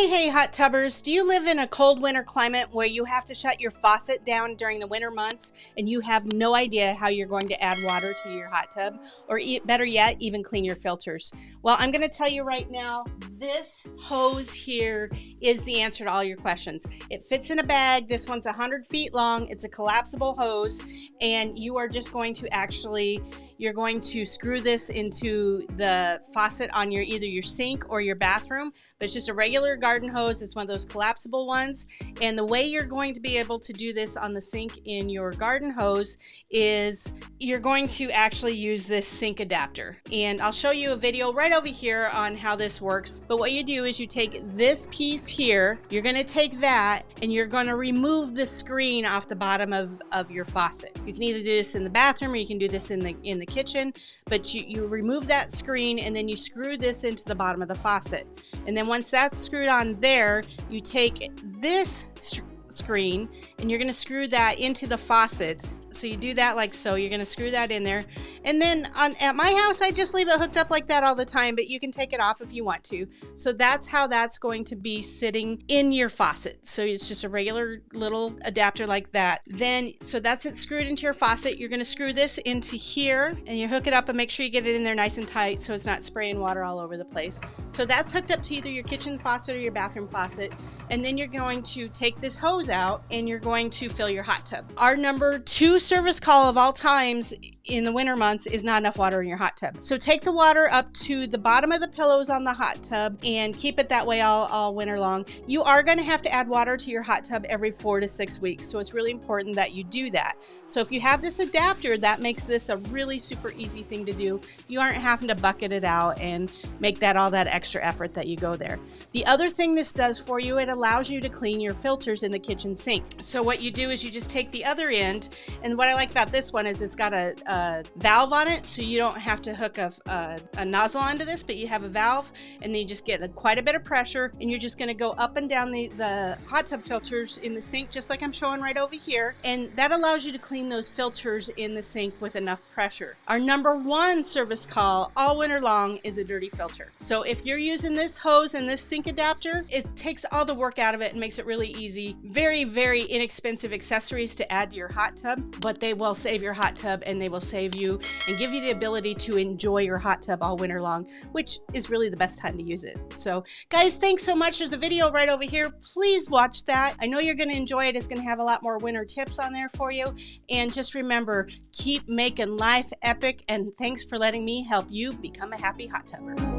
Hey, hot tubbers, do you live in a cold winter climate where you have to shut your faucet down during the winter months and you have no idea how you're going to add water to your hot tub, or better yet, even clean your filters? Well, I'm going to tell you right now, this hose here is the answer to all your questions. It fits in a bag. This one's 100 feet long. It's a collapsible hose, and you are just going to you're going to screw this into the faucet on either your sink or your bathroom, but it's just a regular garden hose. It's one of those collapsible ones. And the way you're going to be able to do this on the sink in your garden hose is you're going to actually use this sink adapter. And I'll show you a video right over here on how this works. But what you do is you take this piece here, you're going to take that and you're going to remove the screen off the bottom of your faucet. You can either do this in the bathroom or you can do this in the kitchen, but you remove that screen and then you screw this into the bottom of the faucet. And then once that's screwed on there, you take this screen and you're going to screw that into the faucet. So you do that like so. You're going to screw that in there. And then at my house, I just leave it hooked up like that all the time, but you can take it off if you want to. So that's how that's going to be sitting in your faucet. So it's just a regular little adapter like that. Then, so that's it screwed into your faucet. You're going to screw this into here and you hook it up and make sure you get it in there nice and tight so it's not spraying water all over the place. So that's hooked up to either your kitchen faucet or your bathroom faucet. And then you're going to take this hose out and you're going to fill your hot tub. Our number 2 service call of all times in the winter months is not enough water in your hot tub. So take the water up to the bottom of the pillows on the hot tub and keep it that way all winter long. You are going to have to add water to your hot tub every 4 to 6 weeks. So it's really important that you do that. So if you have this adapter, that makes this a really super easy thing to do. You aren't having to bucket it out and make that all that extra effort that you go there. The other thing this does for you, it allows you to clean your filters in the kitchen sink. So what you do is you just take the other end, and what I like about this one is it's got a valve on it, so you don't have to hook a nozzle onto this, but you have a valve, and then you just get quite a bit of pressure, and you're just going to go up and down the hot tub filters in the sink, just like I'm showing right over here, and that allows you to clean those filters in the sink with enough pressure. Our number 1 service call all winter long is a dirty filter. So if you're using this hose and this sink adapter, it takes all the work out of it and makes it really easy. Very, very inexpensive accessories to add to your hot tub, but they will save your hot tub and they will save you and give you the ability to enjoy your hot tub all winter long, which is really the best time to use it. So guys, thanks so much. There's a video right over here. Please watch that. I know you're going to enjoy it. It's going to have a lot more winter tips on there for you. And just remember, keep making life epic, and thanks for letting me help you become a happy hot tubber.